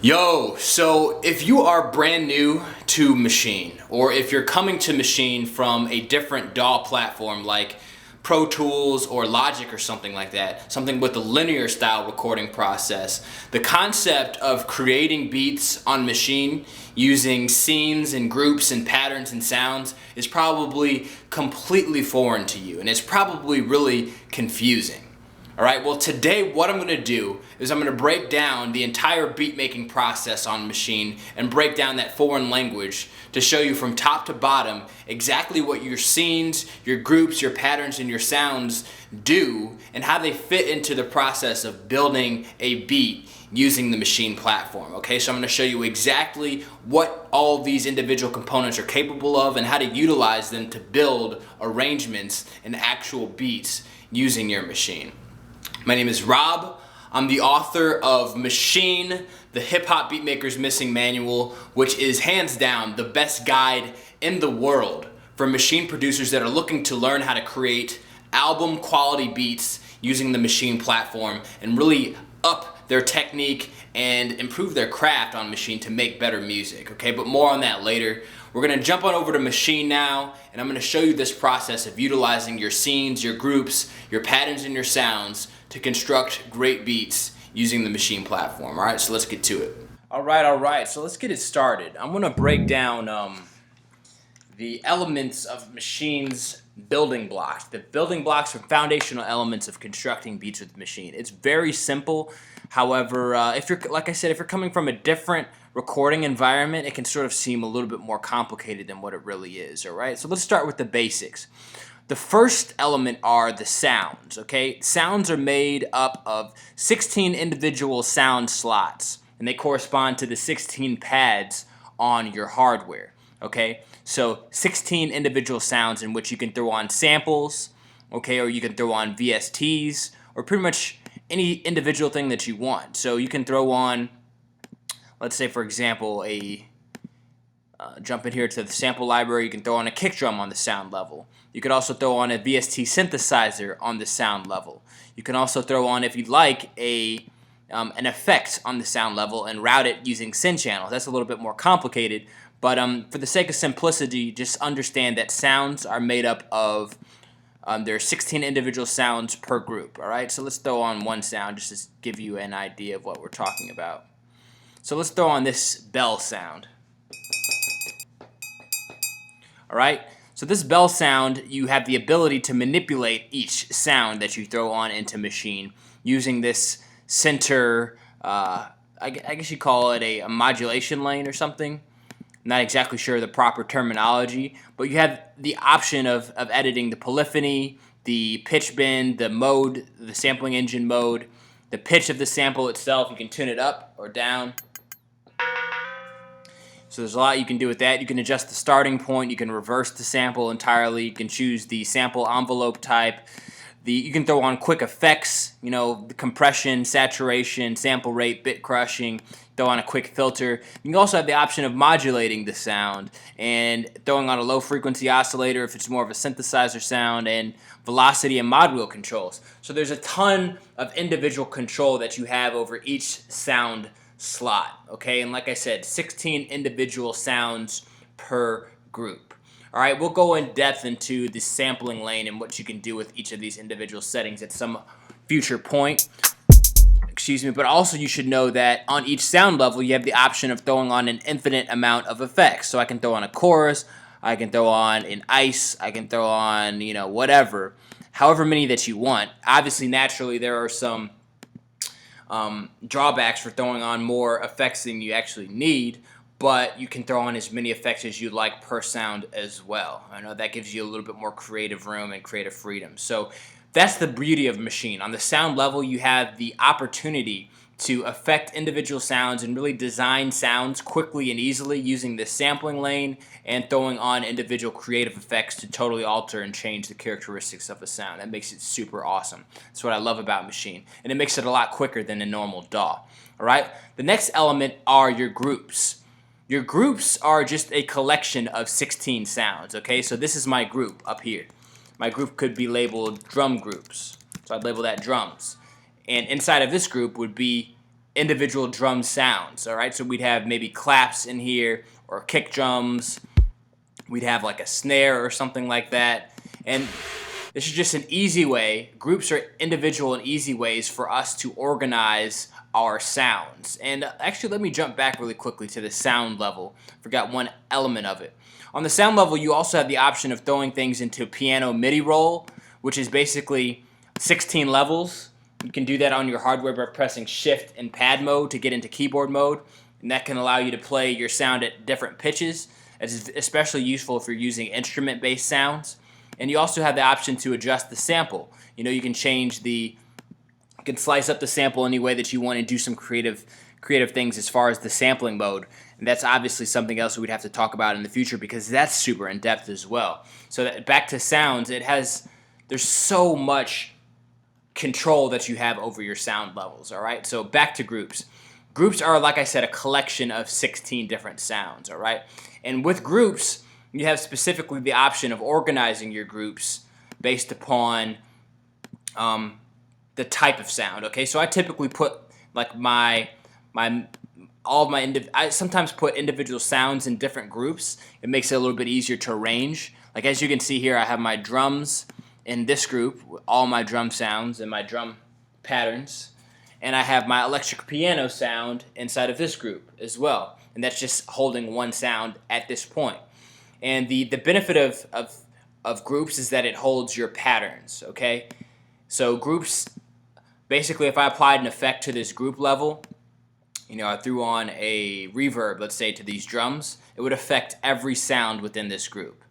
Yo, so if you are brand new to Maschine, or if you're coming to Maschine from a different DAW platform like Pro Tools or Logic or something like that, something with a linear style recording process, the concept of creating beats on Maschine using scenes and groups and patterns and sounds is probably completely foreign to you, and it's probably really confusing. Alright, well today what I'm going to do is I'm going to break down the entire beat making process on Maschine and break down that foreign language to show you from top to bottom exactly what your scenes, your groups, your patterns, and your sounds do and how they fit into the process of building a beat using the Maschine platform. Okay, so I'm going to show you exactly what all of these individual components are capable of and how to utilize them to build arrangements and actual beats using your Maschine. My name is Rob. I'm the author of Maschine, the Hip Hop Beatmaker's Missing Manual, which is hands down the best guide in the world for Maschine producers that are looking to learn how to create album quality beats using the Maschine platform and really up their technique and improve their craft on Maschine to make better music. Okay, but more on that later. We're gonna jump on over to Maschine now, and I'm gonna show you this process of utilizing your scenes, your groups, your patterns, and your sounds to construct great beats using the Maschine platform. All right, so let's get to it. All right, so let's get it started. I'm gonna break down the elements of Maschine's building blocks. The building blocks are foundational elements of constructing beats with Maschine. It's very simple. However, if you're, like I said, if you're coming from a different recording environment, it can sort of seem a little bit more complicated than what it really is, all right? So let's start with the basics. The first element are the sounds, okay? Sounds are made up of 16 individual sound slots, and they correspond to the 16 pads on your hardware, okay? So 16 individual sounds in which you can throw on samples, okay, or you can throw on VSTs, or pretty much any individual thing that you want. So you can throw on, let's say for example, jump in here to the sample library, you can throw on a kick drum on the sound level. You could also throw on a VST synthesizer on the sound level. You can also throw on, if you'd like, an effect on the sound level and route it using syn channels. That's a little bit more complicated, but for the sake of simplicity, just understand that sounds are made up of, there are 16 individual sounds per group, all right? So let's throw on one sound just to give you an idea of what we're talking about. So let's throw on this bell sound. All right? So this bell sound, you have the ability to manipulate each sound that you throw on into Maschine using this center, I guess you call it a modulation lane or something. Not exactly sure the proper terminology, but you have the option of editing the polyphony, the pitch bend, the mode, the sampling engine mode, the pitch of the sample itself. You can tune it up or down. So there's a lot you can do with that. You can adjust the starting point. You can reverse the sample entirely. You can choose the sample envelope type. You can throw on quick effects, you know, the compression, saturation, sample rate, bit crushing. Throw on a quick filter. You can also have the option of modulating the sound and throwing on a low frequency oscillator if it's more of a synthesizer sound, and velocity and mod wheel controls. So there's a ton of individual control that you have over each sound slot, okay? And like I said, 16 individual sounds per group. All right, we'll go in depth into the sampling lane and what you can do with each of these individual settings at some future point. Excuse me, but also you should know that on each sound level, you have the option of throwing on an infinite amount of effects. So I can throw on a chorus, I can throw on an ice, I can throw on, you know, whatever, however many that you want. Obviously, naturally, there are some drawbacks for throwing on more effects than you actually need, but you can throw on as many effects as you like per sound as well. I know that gives you a little bit more creative room and creative freedom. So that's the beauty of Maschine. On the sound level, you have the opportunity to affect individual sounds and really design sounds quickly and easily using the sampling lane and throwing on individual creative effects to totally alter and change the characteristics of a sound. That makes it super awesome. That's what I love about Maschine. And it makes it a lot quicker than a normal DAW. All right? The next element are your groups. Your groups are just a collection of 16 sounds, okay? So this is my group up here. My group could be labeled drum groups. So I'd label that drums. And inside of this group would be individual drum sounds. All right, so we'd have maybe claps in here or kick drums. We'd have like a snare or something like that. And this is just an easy way. Groups are individual and easy ways for us to organize our sounds. And actually, let me jump back really quickly to the sound level. Forgot one element of it. On the sound level, you also have the option of throwing things into piano MIDI roll, which is basically 16 levels. You can do that on your hardware by pressing shift and pad mode to get into keyboard mode. And that can allow you to play your sound at different pitches. It's especially useful if you're using instrument-based sounds. And you also have the option to adjust the sample. You know, you can slice up the sample any way that you want and do some creative things as far as the sampling mode. And that's obviously something else we'd have to talk about in the future because that's super in-depth as well. So back to sounds, there's so much control that you have over your sound levels, all right? So back to groups. Groups are, like I said, a collection of 16 different sounds, all right? And with groups, you have specifically the option of organizing your groups based upon the type of sound, okay? So I typically put like I sometimes put individual sounds in different groups. It makes it a little bit easier to arrange. Like as you can see here, I have my drums in this group, all my drum sounds and my drum patterns. And I have my electric piano sound inside of this group as well. And that's just holding one sound at this point. And the benefit of groups is that it holds your patterns, okay? So groups, basically if I applied an effect to this group level, you know, I threw on a reverb, let's say, to these drums, it would affect every sound within this group.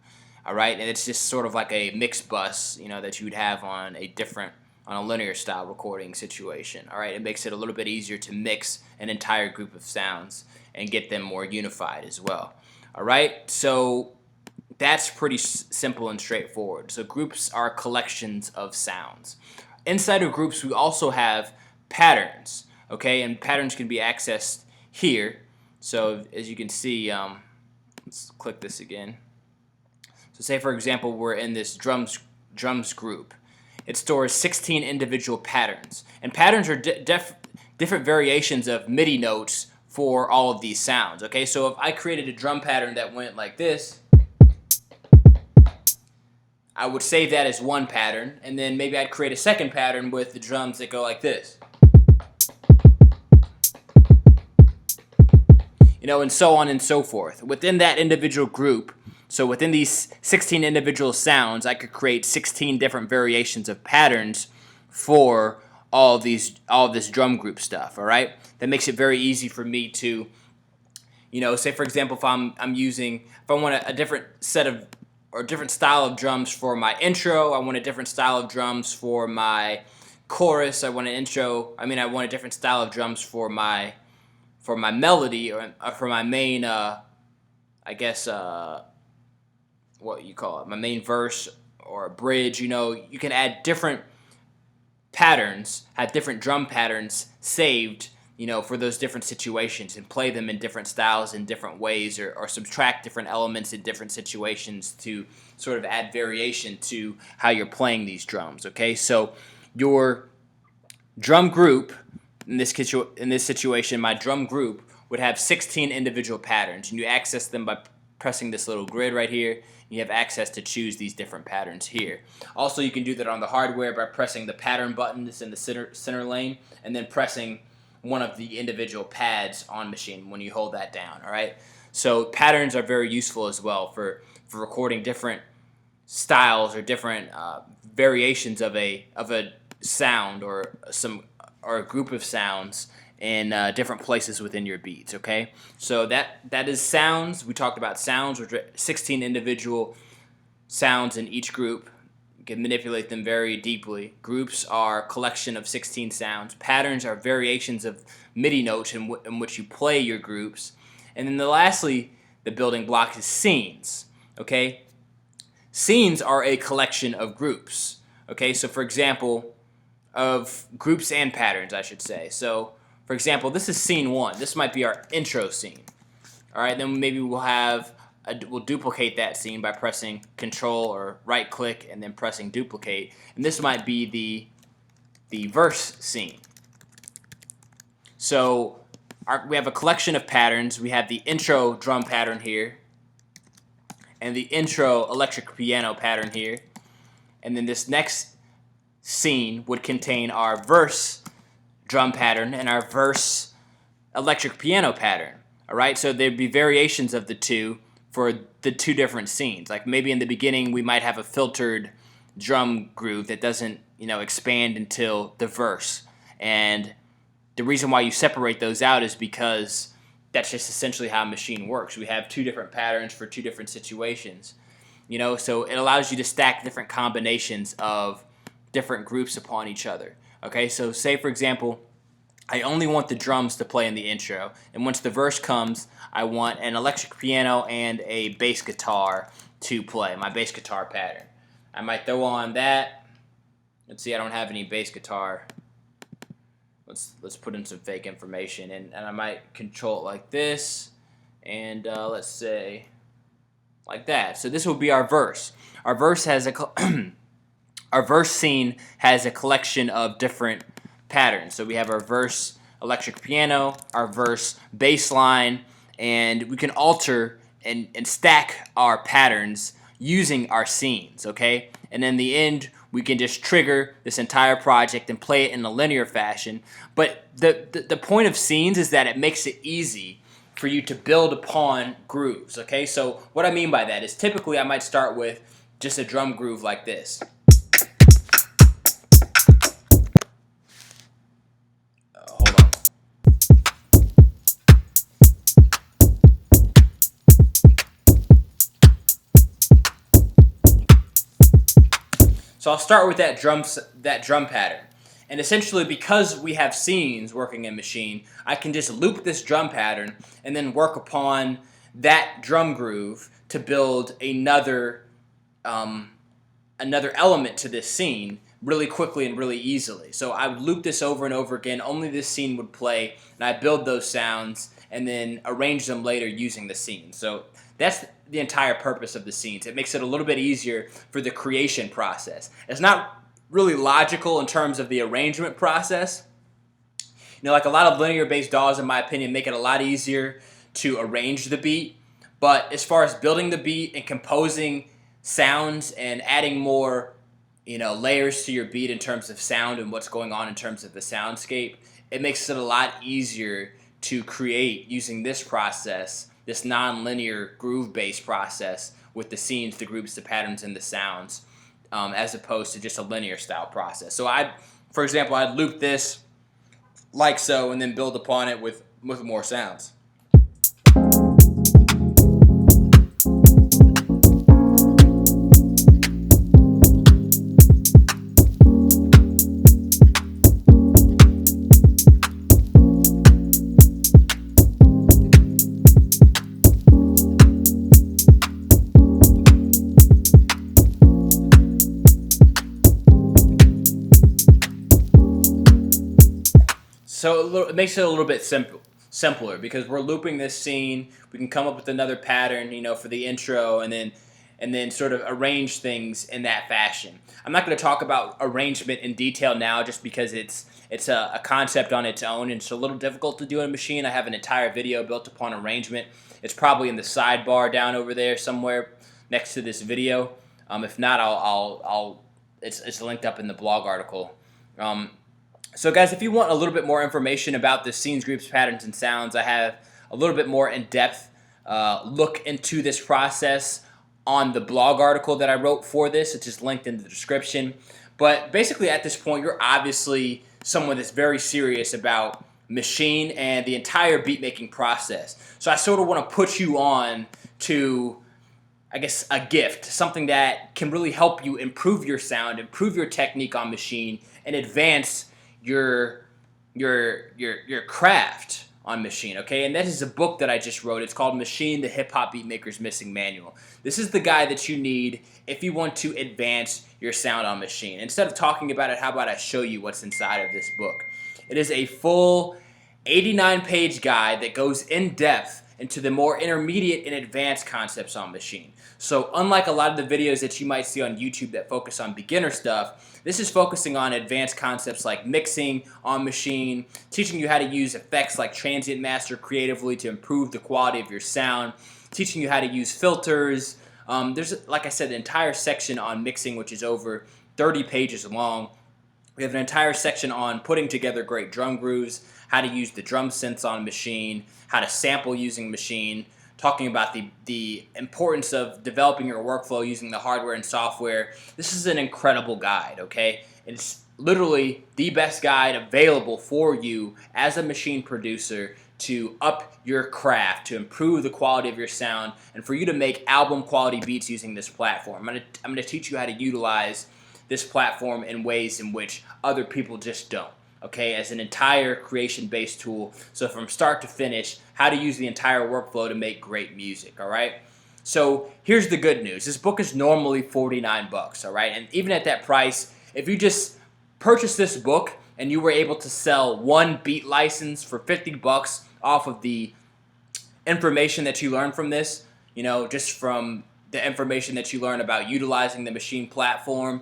All right, and it's just sort of like a mix bus, you know, that you would have on a linear style recording situation. All right, it makes it a little bit easier to mix an entire group of sounds and get them more unified as well. All right, so that's pretty simple and straightforward. So groups are collections of sounds. Inside of groups, we also have patterns, okay, and patterns can be accessed here. So as you can see, let's click this again. So say, for example, we're in this drums group. It stores 16 individual patterns. And patterns are different variations of MIDI notes for all of these sounds. Okay, so if I created a drum pattern that went like this, I would save that as one pattern, and then maybe I'd create a second pattern with the drums that go like this. You know, and so on and so forth. Within that individual group, so within these 16 individual sounds, I could create 16 different variations of patterns for all of this drum group stuff, all right? That makes it very easy for me to, you know, say for example, if I want a different set of, or different style of drums for my intro, I want a different style of drums for my chorus, I want a different style of drums for my melody, or for my main, what you call it, my main verse or a bridge. You know, you can add different patterns, have different drum patterns saved, you know, for those different situations, and play them in different styles in different ways, or subtract different elements in different situations to sort of add variation to how you're playing these drums, okay? So your drum group, in this situation, my drum group would have 16 individual patterns, and you access them by pressing this little grid right here. You have access to choose these different patterns here. Also, you can do that on the hardware by pressing the pattern button that's in the center lane, and then pressing one of the individual pads on Maschine when you hold that down, all right? So patterns are very useful as well for recording different styles or different variations of a sound or a group of sounds in different places within your beats, okay? So that is sounds. We talked about sounds, which are 16 individual sounds in each group. You can manipulate them very deeply. Groups are a collection of 16 sounds. Patterns are variations of MIDI notes in which you play your groups. And then lastly, the building block is scenes, okay? Scenes are a collection of groups, okay? So for example, of groups and patterns, I should say. So for example, this is scene 1. This might be our intro scene. All right, then maybe we'll duplicate that scene by pressing Control or right click and then pressing duplicate. And this might be the verse scene. So we have a collection of patterns. We have the intro drum pattern here, and the intro electric piano pattern here. And then this next scene would contain our verse drum pattern and our verse electric piano pattern. All right, so there'd be variations of the two for the two different scenes. Like maybe in the beginning we might have a filtered drum groove that doesn't, expand until the verse. And the reason why you separate those out is because that's just essentially how Maschine works. We have two different patterns for two different situations. So it allows you to stack different combinations of different groups upon each other. Okay, so say for example, I only want the drums to play in the intro, and once the verse comes, I want an electric piano and a bass guitar to play, my bass guitar pattern. I might throw on that. Let's see, I don't have any bass guitar. Let's put in some fake information, and I might control it like this, and let's say like that. So this will be our verse. Our verse has our verse scene has a collection of different patterns. So we have our verse electric piano, our verse bass line, and we can alter and stack our patterns using our scenes, okay? And in the end, we can just trigger this entire project and play it in a linear fashion. But the point of scenes is that it makes it easy for you to build upon grooves, okay? So what I mean by that is typically I might start with just a drum groove like this. Hold on. So I'll start with that drum pattern. And essentially, because we have scenes working in Maschine, I can just loop this drum pattern and then work upon that drum groove to build another element to this scene really quickly and really easily. So I would loop this over and over again. Only this scene would play, and I build those sounds and then arrange them later using the scene. So that's the entire purpose of the scenes. It makes it a little bit easier for the creation process. It's not really logical in terms of the arrangement process. Like a lot of linear-based DAWs, in my opinion, make it a lot easier to arrange the beat. But as far as building the beat and composing sounds and adding more, layers to your beat in terms of sound and what's going on in terms of the soundscape, it makes it a lot easier to create using this process, this non-linear groove-based process with the scenes, the groups, the patterns, and the sounds, as opposed to just a linear style process. So for example, I'd loop this like so and then build upon it with more sounds. So it makes it a little bit simpler because we're looping this scene. We can come up with another pattern, for the intro, and then sort of arrange things in that fashion. I'm not going to talk about arrangement in detail now, just because it's a concept on its own, and it's a little difficult to do in Maschine. I have an entire video built upon arrangement. It's probably in the sidebar down over there somewhere next to this video. If not, it's linked up in the blog article. So guys, if you want a little bit more information about the scenes, groups, patterns, and sounds, I have a little bit more in-depth look into this process on the blog article that I wrote for this. It's just linked in the description. But basically at this point, you're obviously someone that's very serious about Maschine and the entire beat-making process. So I sort of want to put you on to, I guess, a gift, something that can really help you improve your sound, improve your technique on Maschine, and advance your craft on Maschine, okay? And that is a book that I just wrote. It's called Maschine, the Hip-Hop Beatmaker's Missing Manual. This is the guide that you need if you want to advance your sound on Maschine. Instead of talking about it, how about I show you what's inside of this book? It is a full 89-page guide that goes in depth into the more intermediate and advanced concepts on Maschine. So unlike a lot of the videos that you might see on YouTube that focus on beginner stuff, this is focusing on advanced concepts like mixing on Maschine, teaching you how to use effects like Transient Master creatively to improve the quality of your sound, teaching you how to use filters. There's, like I said, an entire section on mixing, which is over 30 pages long. We have an entire section on putting together great drum grooves, how to use the drum synths on Maschine, how to sample using Maschine, talking about the importance of developing your workflow using the hardware and software. This is an incredible guide, okay? It's literally the best guide available for you as a Maschine producer to up your craft, to improve the quality of your sound, and for you to make album quality beats using this platform. I'm gonna teach you how to utilize this platform in ways in which other people just don't, okay, as an entire creation-based tool. So from start to finish, how to use the entire workflow to make great music, all right? So here's the good news. This book is normally $49, all right? And even at that price, if you just purchase this book and you were able to sell one beat license for $50 off of the information that you learn from this, you know, just from the information that you learn about utilizing the Maschine platform,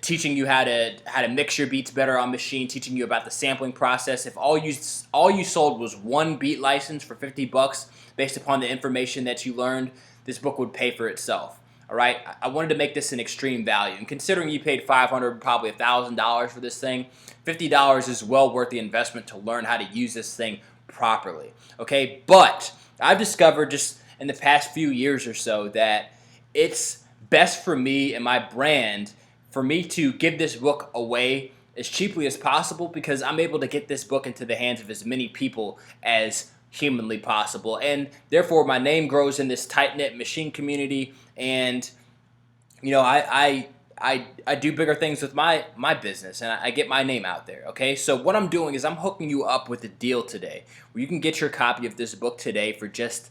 teaching you how to mix your beats better on Maschine, teaching you about the sampling process. If all you sold was one beat license for $50 based upon the information that you learned, this book would pay for itself. All right, I wanted to make this an extreme value, and considering you paid $500, probably $1,000 for this thing, $50 is well worth the investment to learn how to use this thing properly. Okay, but I've discovered just in the past few years or so that it's best for me and my brand for me to give this book away as cheaply as possible, because I'm able to get this book into the hands of as many people as humanly possible, and therefore my name grows in this tight-knit Maschine community, and you know, I do bigger things with my business, and I get my name out there, okay? So what I'm doing is I'm hooking you up with a deal today where you can get your copy of this book today for just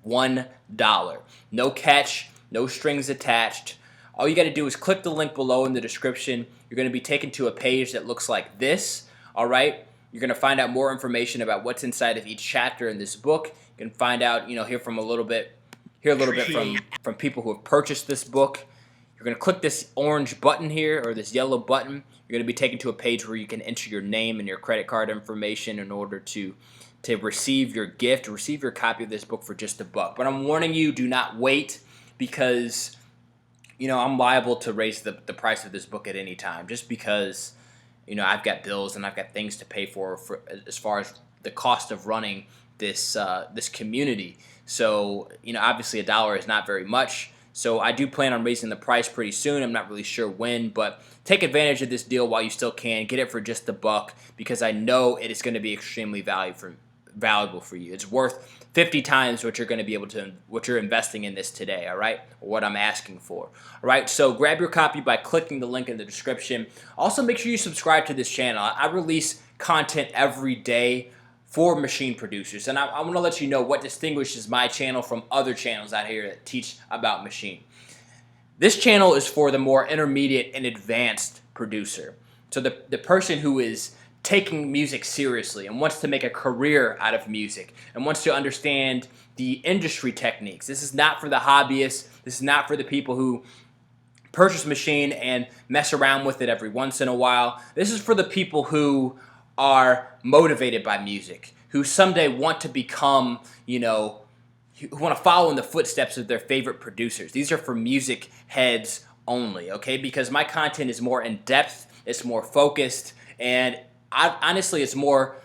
$1. No catch, no strings attached. All you got to do is click the link below in the description. You're going to be taken to a page that looks like this, all right? You're going to find out more information about what's inside of each chapter in this book. You can find out, you know, hear a little bit from people who have purchased this book. You're going to click this orange button here, or this yellow button. You're going to be taken to a page where you can enter your name and your credit card information in order to receive your gift, receive your copy of this book for just $1. But I'm warning you, do not wait, because you know, I'm liable to raise the price of this book at any time, just because, you know, I've got bills and I've got things to pay for as far as the cost of running this community. So, you know, obviously $1 is not very much. So I do plan on raising the price pretty soon. I'm not really sure when, but take advantage of this deal while you still can. Get it for just $1, because I know it is going to be extremely valuable for you. It's worth 50 times what you're going to be able to, what you're investing in this today, all right? Or what I'm asking for, all right? So grab your copy by clicking the link in the description. Also, make sure you subscribe to this channel. I release content every day for Maschine producers, and I want to let you know what distinguishes my channel from other channels out here that teach about Maschine. This channel is for the more intermediate and advanced producer. So the person who is taking music seriously and wants to make a career out of music and wants to understand the industry techniques. This is not for the hobbyists. This is not for the people who purchase Maschine and mess around with it every once in a while. This is for the people who are motivated by music, who someday want to become, you know, who want to follow in the footsteps of their favorite producers. These are for music heads only, okay? Because my content is more in depth, it's more focused, and honestly, it's more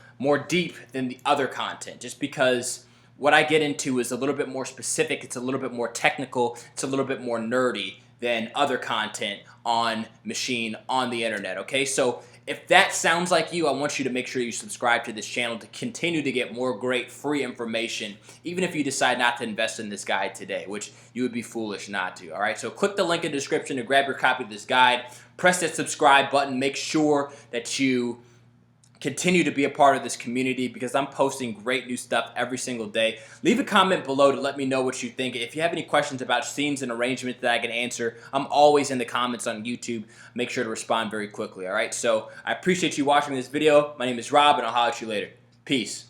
deep than the other content, just because what I get into is a little bit more specific, it's a little bit more technical, it's a little bit more nerdy than other content on Maschine on the internet, okay? So if that sounds like you, I want you to make sure you subscribe to this channel to continue to get more great free information, even if you decide not to invest in this guide today, which you would be foolish not to, all right? So click the link in the description to grab your copy of this guide, press that subscribe button, make sure that you continue to be a part of this community, because I'm posting great new stuff every single day. Leave a comment below to let me know what you think. If you have any questions about scenes and arrangements that I can answer, I'm always in the comments on YouTube. Make sure to respond very quickly, all right? So I appreciate you watching this video. My name is Rob, and I'll holler at you later. Peace.